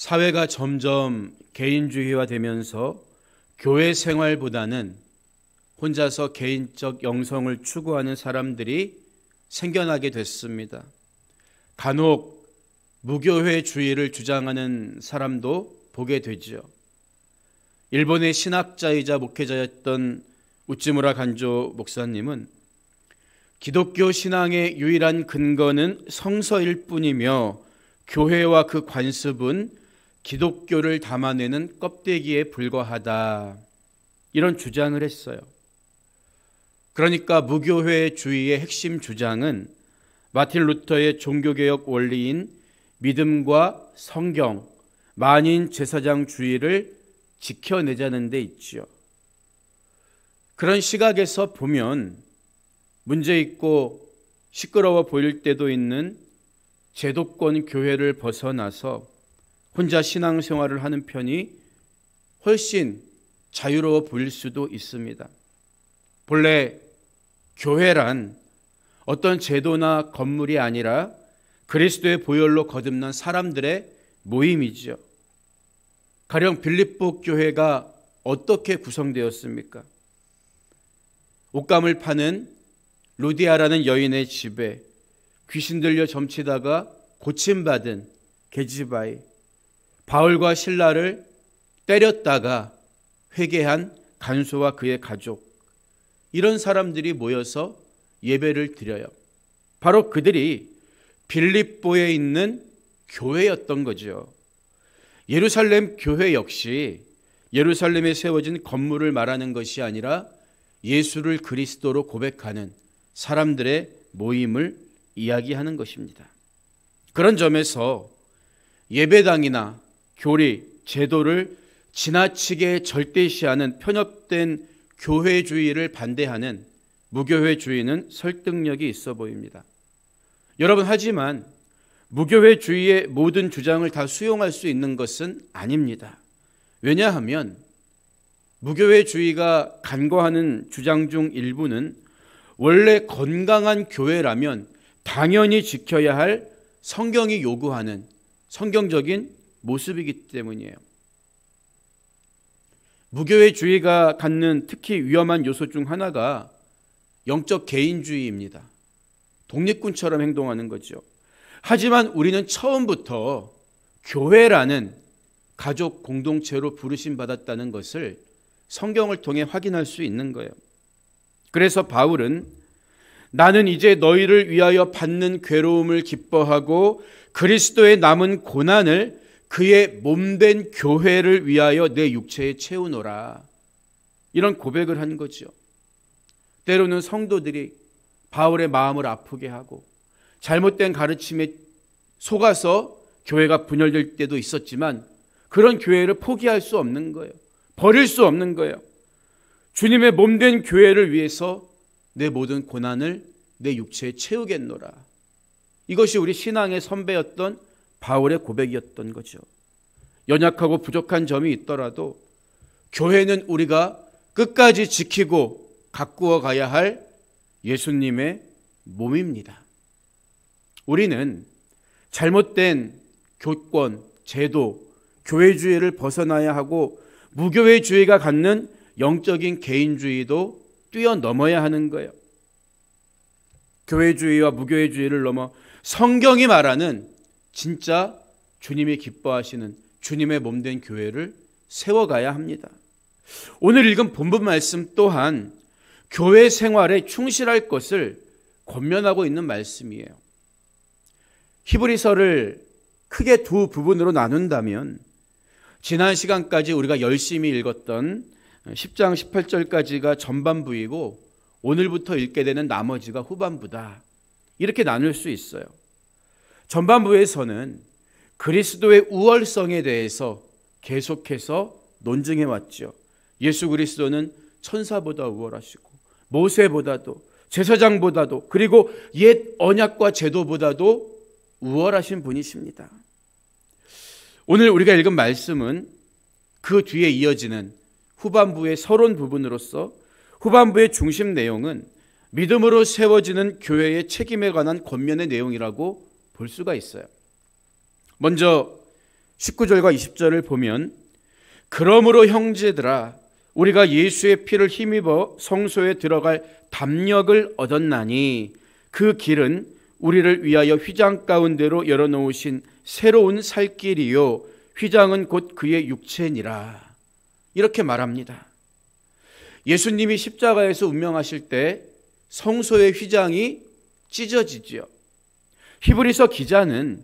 사회가 점점 개인주의화되면서 교회 생활보다는 혼자서 개인적 영성을 추구하는 사람들이 생겨나게 됐습니다. 간혹 무교회주의를 주장하는 사람도 보게 되죠. 일본의 신학자이자 목회자였던 우찌무라 간조 목사님은 기독교 신앙의 유일한 근거는 성서일 뿐이며 교회와 그 관습은 기독교를 담아내는 껍데기에 불과하다, 이런 주장을 했어요. 그러니까 무교회주의의 핵심 주장은 마틴 루터의 종교개혁 원리인 믿음과 성경, 만인 제사장주의를 지켜내자는 데 있죠. 그런 시각에서 보면 문제 있고 시끄러워 보일 때도 있는 제도권 교회를 벗어나서 혼자 신앙생활을 하는 편이 훨씬 자유로워 보일 수도 있습니다. 본래 교회란 어떤 제도나 건물이 아니라 그리스도의 보혈로 거듭난 사람들의 모임이죠. 가령 빌립보 교회가 어떻게 구성되었습니까? 옷감을 파는 루디아라는 여인의 집에 귀신 들려 점치다가 고침받은 게지바이, 바울과 실라를 때렸다가 회개한 간소와 그의 가족, 이런 사람들이 모여서 예배를 드려요. 바로 그들이 빌립보에 있는 교회였던 거죠. 예루살렘 교회 역시 예루살렘에 세워진 건물을 말하는 것이 아니라 예수를 그리스도로 고백하는 사람들의 모임을 이야기하는 것입니다. 그런 점에서 예배당이나 교리, 제도를 지나치게 절대시하는 편협된 교회주의를 반대하는 무교회주의는 설득력이 있어 보입니다. 여러분, 하지만 무교회주의의 모든 주장을 다 수용할 수 있는 것은 아닙니다. 왜냐하면 무교회주의가 간과하는 주장 중 일부는 원래 건강한 교회라면 당연히 지켜야 할 성경이 요구하는 성경적인 모습이기 때문이에요. 무교회주의가 갖는 특히 위험한 요소 중 하나가 영적 개인주의입니다. 독립군처럼 행동하는 거죠. 하지만 우리는 처음부터 교회라는 가족 공동체로 부르심 받았다는 것을 성경을 통해 확인할 수 있는 거예요. 그래서 바울은 나는 이제 너희를 위하여 받는 괴로움을 기뻐하고 그리스도의 남은 고난을 그의 몸된 교회를 위하여 내 육체에 채우노라, 이런 고백을 한 거죠. 때로는 성도들이 바울의 마음을 아프게 하고 잘못된 가르침에 속아서 교회가 분열될 때도 있었지만 그런 교회를 포기할 수 없는 거예요. 버릴 수 없는 거예요. 주님의 몸된 교회를 위해서 내 모든 고난을 내 육체에 채우겠노라. 이것이 우리 신앙의 선배였던 바울의 고백이었던 거죠. 연약하고 부족한 점이 있더라도 교회는 우리가 끝까지 지키고 가꾸어 가야 할 예수님의 몸입니다. 우리는 잘못된 교권, 제도, 교회주의를 벗어나야 하고 무교회주의가 갖는 영적인 개인주의도 뛰어넘어야 하는 거예요. 교회주의와 무교회주의를 넘어 성경이 말하는 진짜 주님이 기뻐하시는 주님의 몸된 교회를 세워가야 합니다. 오늘 읽은 본문 말씀 또한 교회 생활에 충실할 것을 권면하고 있는 말씀이에요. 히브리서를 크게 두 부분으로 나눈다면 지난 시간까지 우리가 열심히 읽었던 10장 18절까지가 전반부이고 오늘부터 읽게 되는 나머지가 후반부다, 이렇게 나눌 수 있어요. 전반부에서는 그리스도의 우월성에 대해서 계속해서 논증해 왔죠. 예수 그리스도는 천사보다 우월하시고 모세보다도 제사장보다도 그리고 옛 언약과 제도보다도 우월하신 분이십니다. 오늘 우리가 읽은 말씀은 그 뒤에 이어지는 후반부의 서론 부분으로서 후반부의 중심 내용은 믿음으로 세워지는 교회의 책임에 관한 권면의 내용이라고 볼 수가 있어요. 먼저 19절과 20절을 보면 그러므로 형제들아 우리가 예수의 피를 힘입어 성소에 들어갈 담력을 얻었나니 그 길은 우리를 위하여 휘장 가운데로 열어놓으신 새로운 살 길이요 휘장은 곧 그의 육체니라. 이렇게 말합니다. 예수님이 십자가에서 운명하실 때 성소의 휘장이 찢어지지요. 히브리서 기자는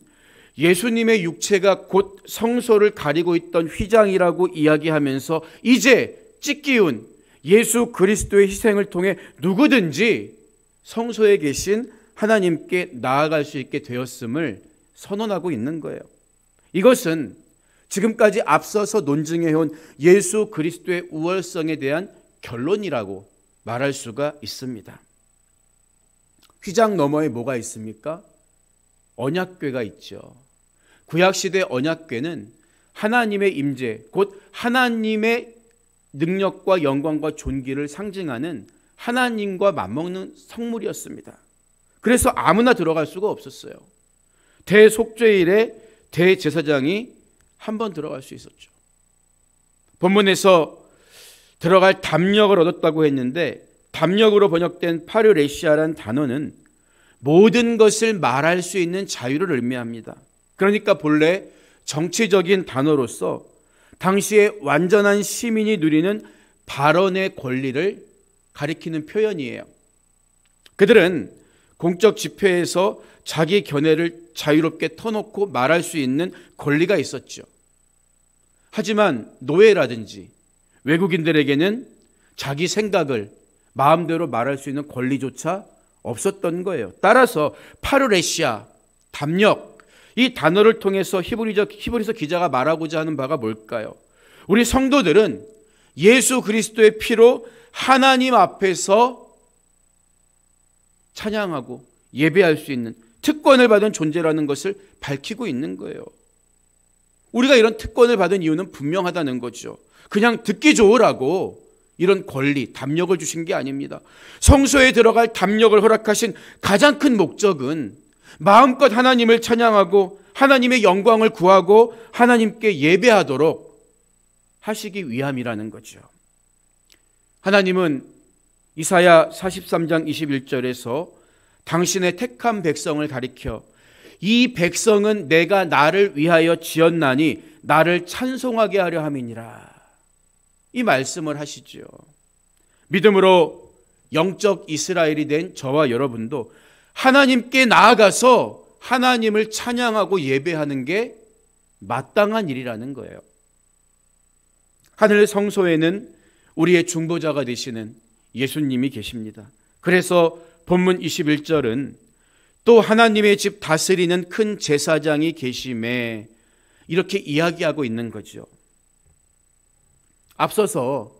예수님의 육체가 곧 성소를 가리고 있던 휘장이라고 이야기하면서 이제 찢기운 예수 그리스도의 희생을 통해 누구든지 성소에 계신 하나님께 나아갈 수 있게 되었음을 선언하고 있는 거예요. 이것은 지금까지 앞서서 논증해온 예수 그리스도의 우월성에 대한 결론이라고 말할 수가 있습니다. 휘장 너머에 뭐가 있습니까? 언약궤가 있죠. 구약시대 언약궤는 하나님의 임재, 곧 하나님의 능력과 영광과 존귀를 상징하는 하나님과 맞먹는 성물이었습니다. 그래서 아무나 들어갈 수가 없었어요. 대속죄일에 대제사장이 한 번 들어갈 수 있었죠. 본문에서 들어갈 담력을 얻었다고 했는데 담력으로 번역된 파르레시아란 단어는 모든 것을 말할 수 있는 자유를 의미합니다. 그러니까 본래 정치적인 단어로서 당시에 완전한 시민이 누리는 발언의 권리를 가리키는 표현이에요. 그들은 공적 집회에서 자기 견해를 자유롭게 터놓고 말할 수 있는 권리가 있었죠. 하지만 노예라든지 외국인들에게는 자기 생각을 마음대로 말할 수 있는 권리조차 없었던 거예요. 따라서 파르레시아, 담력, 이 단어를 통해서 히브리서 기자가 말하고자 하는 바가 뭘까요? 우리 성도들은 예수 그리스도의 피로 하나님 앞에서 찬양하고 예배할 수 있는 특권을 받은 존재라는 것을 밝히고 있는 거예요. 우리가 이런 특권을 받은 이유는 분명하다는 거죠. 그냥 듣기 좋으라고 이런 권리, 담력을 주신 게 아닙니다. 성소에 들어갈 담력을 허락하신 가장 큰 목적은 마음껏 하나님을 찬양하고 하나님의 영광을 구하고 하나님께 예배하도록 하시기 위함이라는 거죠. 하나님은 이사야 43장 21절에서 당신의 택한 백성을 가리켜 이 백성은 내가 나를 위하여 지었나니 나를 찬송하게 하려 함이니라. 이 말씀을 하시죠. 믿음으로 영적 이스라엘이 된 저와 여러분도 하나님께 나아가서 하나님을 찬양하고 예배하는 게 마땅한 일이라는 거예요. 하늘 성소에는 우리의 중보자가 되시는 예수님이 계십니다. 그래서 본문 21절은 또 하나님의 집 다스리는 큰 제사장이 계심에 이렇게 이야기하고 있는 거죠. 앞서서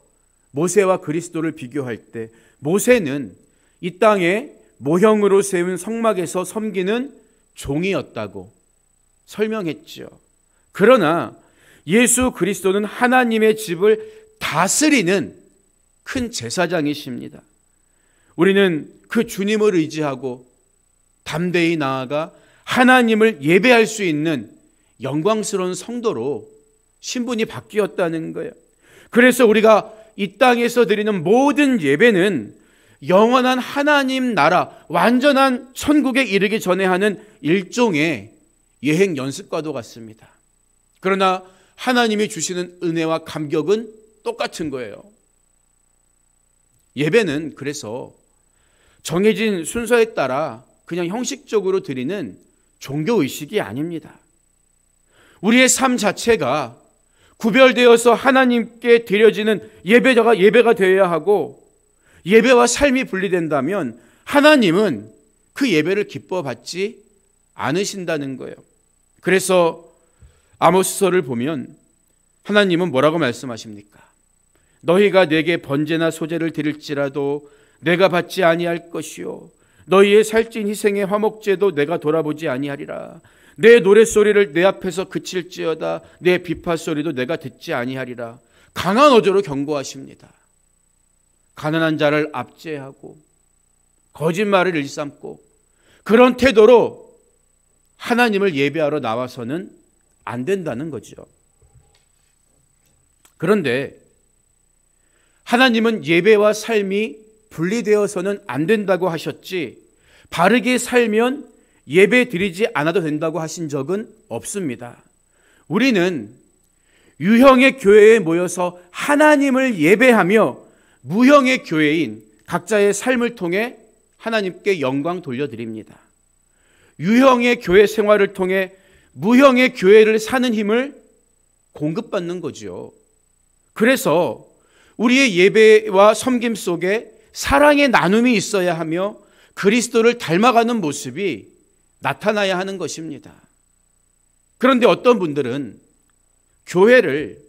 모세와 그리스도를 비교할 때 모세는 이 땅에 모형으로 세운 성막에서 섬기는 종이었다고 설명했죠. 그러나 예수 그리스도는 하나님의 집을 다스리는 큰 제사장이십니다. 우리는 그 주님을 의지하고 담대히 나아가 하나님을 예배할 수 있는 영광스러운 성도로 신분이 바뀌었다는 거예요. 그래서 우리가 이 땅에서 드리는 모든 예배는 영원한 하나님 나라, 완전한 천국에 이르기 전에 하는 일종의 여행 연습과도 같습니다. 그러나 하나님이 주시는 은혜와 감격은 똑같은 거예요. 예배는 그래서 정해진 순서에 따라 그냥 형식적으로 드리는 종교의식이 아닙니다. 우리의 삶 자체가 구별되어서 하나님께 드려지는 예배가 되어야 하고 예배와 삶이 분리된다면 하나님은 그 예배를 기뻐 받지 않으신다는 거예요. 그래서 아모스서를 보면 하나님은 뭐라고 말씀하십니까? 너희가 내게 번제나 소제를 드릴지라도 내가 받지 아니할 것이요 너희의 살찐 희생의 화목제도 내가 돌아보지 아니하리라. 내 노랫소리를 내 앞에서 그칠지어다 내 비파소리도 내가 듣지 아니하리라. 강한 어조로 경고하십니다. 가난한 자를 압제하고 거짓말을 일삼고 그런 태도로 하나님을 예배하러 나와서는 안 된다는 거죠. 그런데 하나님은 예배와 삶이 분리되어서는 안 된다고 하셨지, 바르게 살면 예배 드리지 않아도 된다고 하신 적은 없습니다. 우리는 유형의 교회에 모여서 하나님을 예배하며 무형의 교회인 각자의 삶을 통해 하나님께 영광 돌려드립니다. 유형의 교회 생활을 통해 무형의 교회를 사는 힘을 공급받는 거죠. 그래서 우리의 예배와 섬김 속에 사랑의 나눔이 있어야 하며 그리스도를 닮아가는 모습이 나타나야 하는 것입니다. 그런데 어떤 분들은 교회를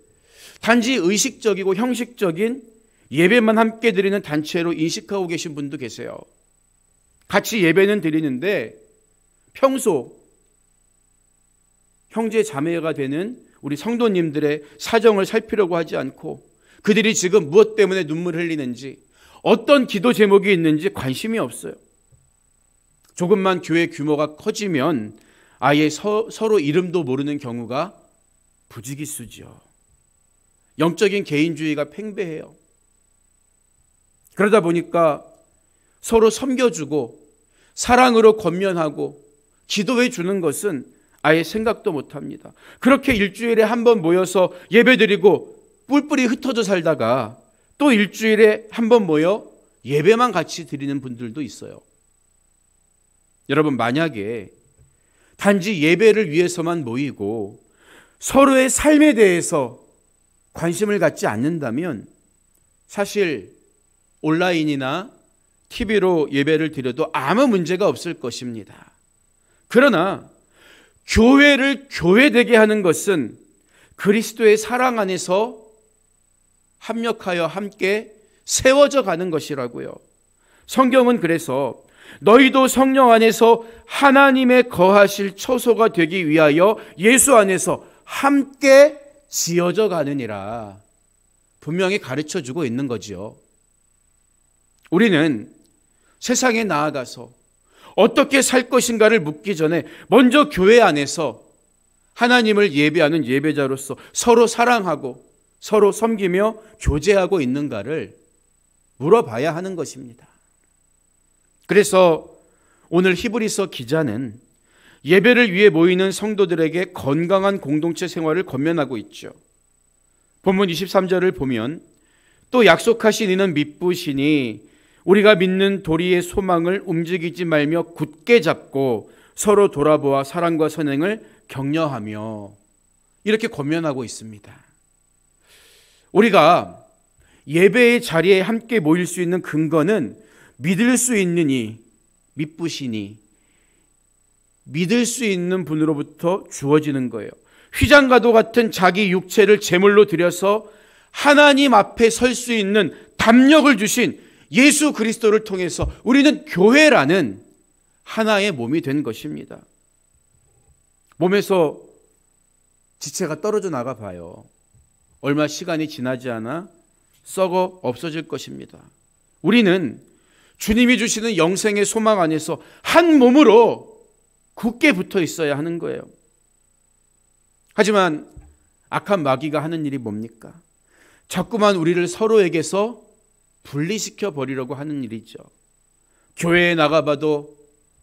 단지 의식적이고 형식적인 예배만 함께 드리는 단체로 인식하고 계신 분도 계세요. 같이 예배는 드리는데 평소 형제 자매가 되는 우리 성도님들의 사정을 살피려고 하지 않고 그들이 지금 무엇 때문에 눈물을 흘리는지, 어떤 기도 제목이 있는지 관심이 없어요. 조금만 교회 규모가 커지면 아예 서로 이름도 모르는 경우가 부지기수죠. 영적인 개인주의가 팽배해요. 그러다 보니까 서로 섬겨주고 사랑으로 권면하고 기도해 주는 것은 아예 생각도 못합니다. 그렇게 일주일에 한 번 모여서 예배드리고 뿔뿔이 흩어져 살다가 또 일주일에 한 번 모여 예배만 같이 드리는 분들도 있어요. 여러분, 만약에 단지 예배를 위해서만 모이고 서로의 삶에 대해서 관심을 갖지 않는다면 사실 온라인이나 TV로 예배를 드려도 아무 문제가 없을 것입니다. 그러나 교회를 교회되게 하는 것은 그리스도의 사랑 안에서 합력하여 함께 세워져 가는 것이라고요. 성경은 그래서 너희도 성령 안에서 하나님의 거하실 처소가 되기 위하여 예수 안에서 함께 지어져 가느니라 분명히 가르쳐주고 있는 거지요. 우리는 세상에 나아가서 어떻게 살 것인가를 묻기 전에 먼저 교회 안에서 하나님을 예배하는 예배자로서 서로 사랑하고 서로 섬기며 교제하고 있는가를 물어봐야 하는 것입니다. 그래서 오늘 히브리서 기자는 예배를 위해 모이는 성도들에게 건강한 공동체 생활을 권면하고 있죠. 본문 23절을 보면 또 약속하신 이는 미쁘시니 우리가 믿는 도리의 소망을 움직이지 말며 굳게 잡고 서로 돌아보아 사랑과 선행을 격려하며 이렇게 권면하고 있습니다. 우리가 예배의 자리에 함께 모일 수 있는 근거는 믿을 수 있느니 미쁘시니 믿을 수 있는 분으로부터 주어지는 거예요. 휘장과도 같은 자기 육체를 제물로 드려서 하나님 앞에 설 수 있는 담력을 주신 예수 그리스도를 통해서 우리는 교회라는 하나의 몸이 된 것입니다. 몸에서 지체가 떨어져 나가 봐요. 얼마 시간이 지나지 않아 썩어 없어질 것입니다. 우리는 주님이 주시는 영생의 소망 안에서 한 몸으로 굳게 붙어 있어야 하는 거예요. 하지만 악한 마귀가 하는 일이 뭡니까? 자꾸만 우리를 서로에게서 분리시켜 버리려고 하는 일이죠. 교회에 나가봐도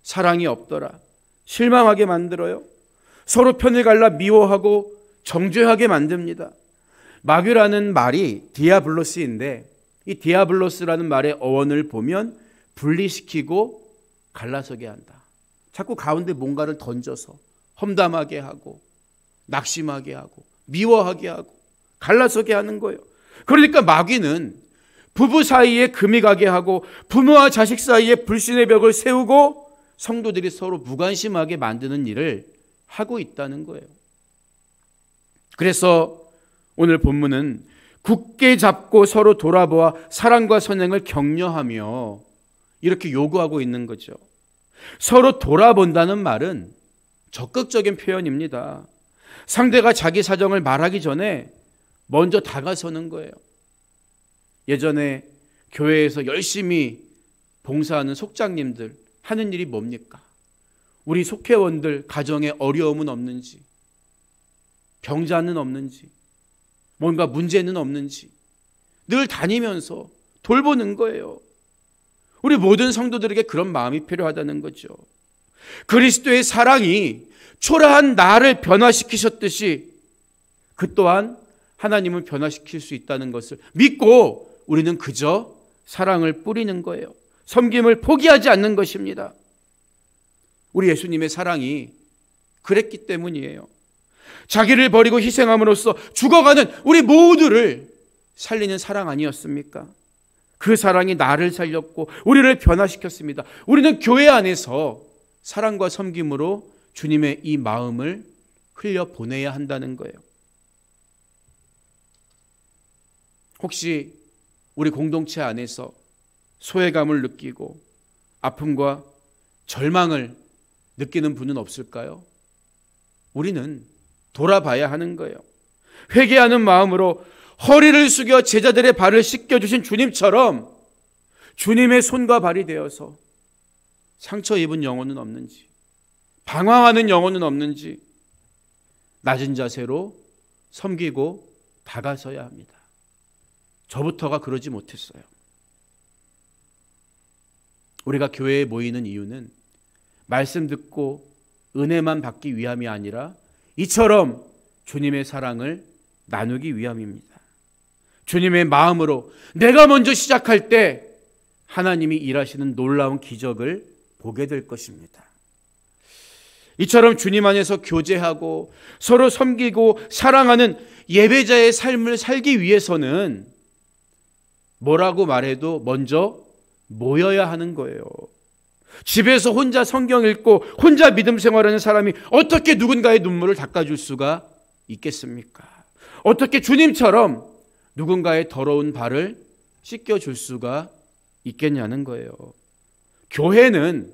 사랑이 없더라. 실망하게 만들어요. 서로 편을 갈라 미워하고 정죄하게 만듭니다. 마귀라는 말이 디아블로스인데 이 디아블로스라는 말의 어원을 보면 분리시키고 갈라서게 한다. 자꾸 가운데 뭔가를 던져서 험담하게 하고 낙심하게 하고 미워하게 하고 갈라서게 하는 거예요. 그러니까 마귀는 부부 사이에 금이 가게 하고 부모와 자식 사이에 불신의 벽을 세우고 성도들이 서로 무관심하게 만드는 일을 하고 있다는 거예요. 그래서 오늘 본문은 굳게 잡고 서로 돌아보아 사랑과 선행을 격려하며 이렇게 요구하고 있는 거죠. 서로 돌아본다는 말은 적극적인 표현입니다. 상대가 자기 사정을 말하기 전에 먼저 다가서는 거예요. 예전에 교회에서 열심히 봉사하는 속장님들 하는 일이 뭡니까? 우리 속회원들 가정에 어려움은 없는지, 병자는 없는지, 뭔가 문제는 없는지 늘 다니면서 돌보는 거예요. 우리 모든 성도들에게 그런 마음이 필요하다는 거죠. 그리스도의 사랑이 초라한 나를 변화시키셨듯이 그 또한 하나님을 변화시킬 수 있다는 것을 믿고 우리는 그저 사랑을 뿌리는 거예요. 섬김을 포기하지 않는 것입니다. 우리 예수님의 사랑이 그랬기 때문이에요. 자기를 버리고 희생함으로써 죽어가는 우리 모두를 살리는 사랑 아니었습니까? 그 사랑이 나를 살렸고 우리를 변화시켰습니다. 우리는 교회 안에서 사랑과 섬김으로 주님의 이 마음을 흘려보내야 한다는 거예요. 혹시 우리 공동체 안에서 소외감을 느끼고 아픔과 절망을 느끼는 분은 없을까요? 우리는 돌아봐야 하는 거예요. 회개하는 마음으로 허리를 숙여 제자들의 발을 씻겨주신 주님처럼 주님의 손과 발이 되어서 상처 입은 영혼은 없는지, 방황하는 영혼은 없는지 낮은 자세로 섬기고 다가서야 합니다. 저부터가 그러지 못했어요. 우리가 교회에 모이는 이유는 말씀 듣고 은혜만 받기 위함이 아니라 이처럼 주님의 사랑을 나누기 위함입니다. 주님의 마음으로 내가 먼저 시작할 때 하나님이 일하시는 놀라운 기적을 보게 될 것입니다. 이처럼 주님 안에서 교제하고 서로 섬기고 사랑하는 예배자의 삶을 살기 위해서는 뭐라고 말해도 먼저 모여야 하는 거예요. 집에서 혼자 성경 읽고 혼자 믿음 생활하는 사람이 어떻게 누군가의 눈물을 닦아줄 수가 있겠습니까? 어떻게 주님처럼 누군가의 더러운 발을 씻겨줄 수가 있겠냐는 거예요. 교회는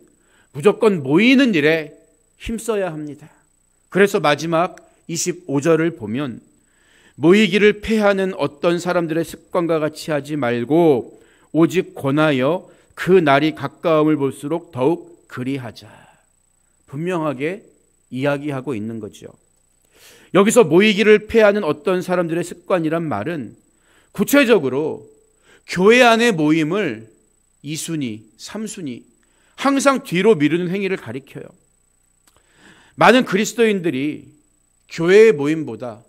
무조건 모이는 일에 힘써야 합니다. 그래서 마지막 25절을 보면 모이기를 패하는 어떤 사람들의 습관과 같이 하지 말고 오직 권하여 그 날이 가까움을 볼수록 더욱 그리하자. 분명하게 이야기하고 있는 거죠. 여기서 모이기를 패하는 어떤 사람들의 습관이란 말은 구체적으로 교회 안의 모임을 2순위, 3순위 항상 뒤로 미루는 행위를 가리켜요. 많은 그리스도인들이 교회의 모임보다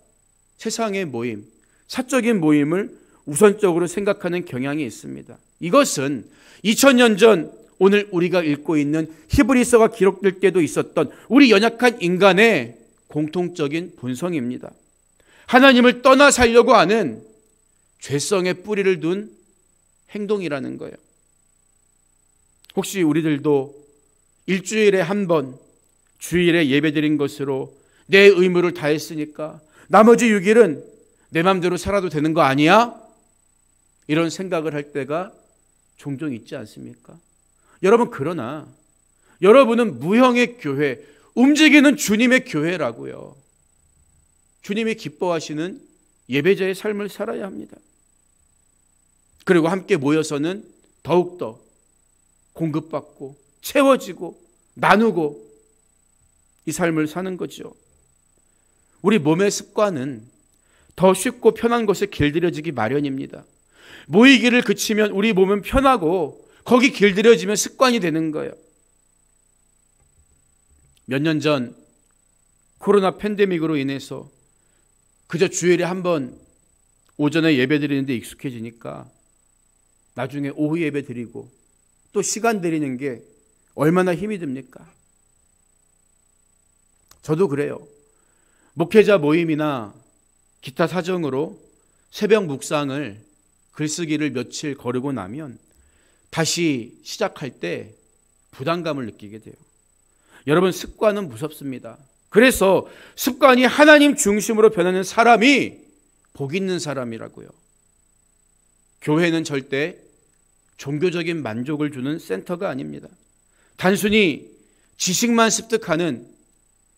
세상의 모임, 사적인 모임을 우선적으로 생각하는 경향이 있습니다. 이것은 2000년 전 오늘 우리가 읽고 있는 히브리서가 기록될 때도 있었던 우리 연약한 인간의 공통적인 본성입니다. 하나님을 떠나 살려고 하는 죄성의 뿌리를 둔 행동이라는 거예요. 혹시 우리들도 일주일에 한 번 주일에 예배드린 것으로 내 의무를 다했으니까 나머지 6일은 내 마음대로 살아도 되는 거 아니야? 이런 생각을 할 때가 종종 있지 않습니까? 여러분, 그러나 여러분은 무형의 교회, 움직이는 주님의 교회라고요. 주님이 기뻐하시는 예배자의 삶을 살아야 합니다. 그리고 함께 모여서는 더욱더 공급받고 채워지고 나누고 이 삶을 사는 거죠. 우리 몸의 습관은 더 쉽고 편한 것에 길들여지기 마련입니다. 모이기를 그치면 우리 몸은 편하고 거기 길들여지면 습관이 되는 거예요. 몇 년 전 코로나 팬데믹으로 인해서 그저 주일에 한 번 오전에 예배 드리는데 익숙해지니까 나중에 오후 예배 드리고 또 시간 드리는 게 얼마나 힘이 듭니까? 저도 그래요. 목회자 모임이나 기타 사정으로 새벽 묵상을 글쓰기를 며칠 거르고 나면 다시 시작할 때 부담감을 느끼게 돼요. 여러분, 습관은 무섭습니다. 그래서 습관이 하나님 중심으로 변하는 사람이 복 있는 사람이라고요. 교회는 절대 종교적인 만족을 주는 센터가 아닙니다. 단순히 지식만 습득하는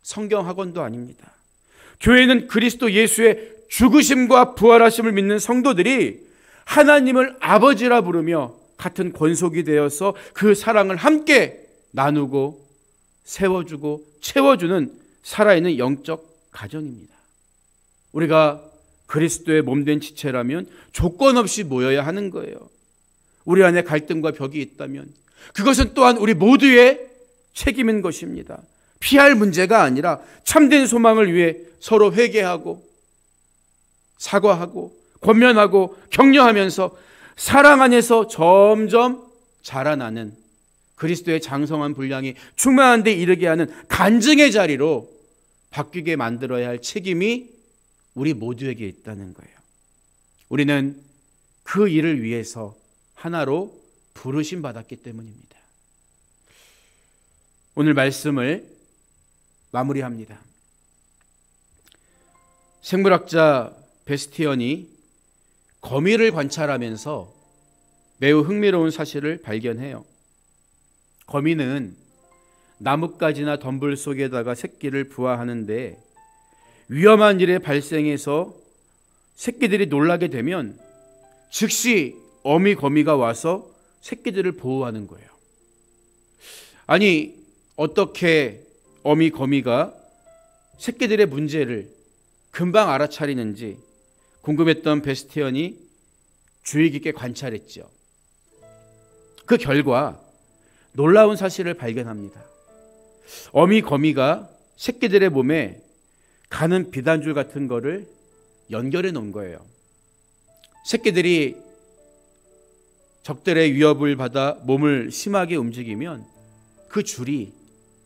성경학원도 아닙니다. 교회는 그리스도 예수의 죽으심과 부활하심을 믿는 성도들이 하나님을 아버지라 부르며 같은 권속이 되어서 그 사랑을 함께 나누고 세워주고 채워주는 살아있는 영적 가정입니다. 우리가 그리스도의 몸된 지체라면 조건 없이 모여야 하는 거예요. 우리 안에 갈등과 벽이 있다면 그것은 또한 우리 모두의 책임인 것입니다. 피할 문제가 아니라 참된 소망을 위해 서로 회개하고 사과하고 권면하고 격려하면서 사랑 안에서 점점 자라나는 그리스도의 장성한 분량이 충만한 데 이르게 하는 간증의 자리로 바뀌게 만들어야 할 책임이 우리 모두에게 있다는 거예요. 우리는 그 일을 위해서 하나로 부르심 받았기 때문입니다. 오늘 말씀을 마무리합니다. 생물학자 베스티언이 거미를 관찰하면서 매우 흥미로운 사실을 발견해요. 거미는 나뭇가지나 덤불 속에다가 새끼를 부화하는데 위험한 일의 발생해서 새끼들이 놀라게 되면 즉시 어미 거미가 와서 새끼들을 보호하는 거예요. 아니, 어떻게 어미 거미가 새끼들의 문제를 금방 알아차리는지 궁금했던 베스티언이 주의 깊게 관찰했죠. 그 결과 놀라운 사실을 발견합니다. 어미 거미가 새끼들의 몸에 가는 비단줄 같은 거를 연결해 놓은 거예요. 새끼들이 적들의 위협을 받아 몸을 심하게 움직이면 그 줄이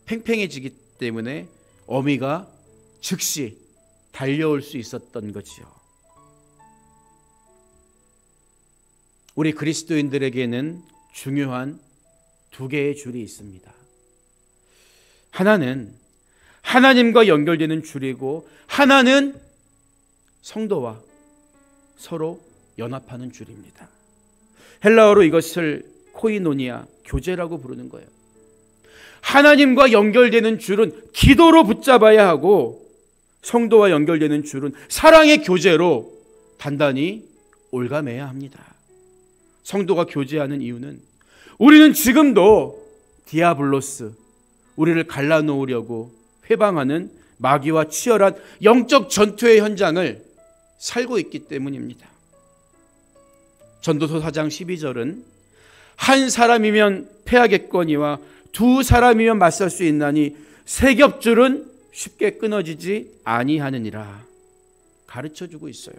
팽팽해지기 때문에 어미가 즉시 달려올 수 있었던 거지요. 우리 그리스도인들에게는 중요한 두 개의 줄이 있습니다. 하나는 하나님과 연결되는 줄이고 하나는 성도와 서로 연합하는 줄입니다. 헬라어로 이것을 코이노니아, 교제라고 부르는 거예요. 하나님과 연결되는 줄은 기도로 붙잡아야 하고 성도와 연결되는 줄은 사랑의 교제로 단단히 올가매야 합니다. 성도가 교제하는 이유는 우리는 지금도 디아블로스, 우리를 갈라놓으려고 회방하는 마귀와 치열한 영적 전투의 현장을 살고 있기 때문입니다. 전도서 4장 12절은 한 사람이면 패하겠거니와 두 사람이면 맞설 수 있나니 세 겹줄은 쉽게 끊어지지 아니하느니라 가르쳐주고 있어요.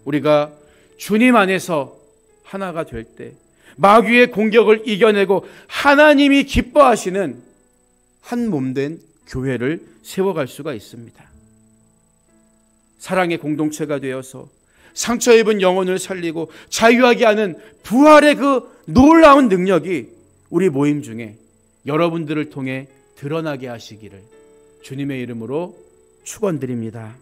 우리가 주님 안에서 하나가 될 때 마귀의 공격을 이겨내고 하나님이 기뻐하시는 한 몸된 교회를 세워갈 수가 있습니다. 사랑의 공동체가 되어서 상처 입은 영혼을 살리고 자유하게 하는 부활의 그 놀라운 능력이 우리 모임 중에 여러분들을 통해 드러나게 하시기를 주님의 이름으로 축원드립니다.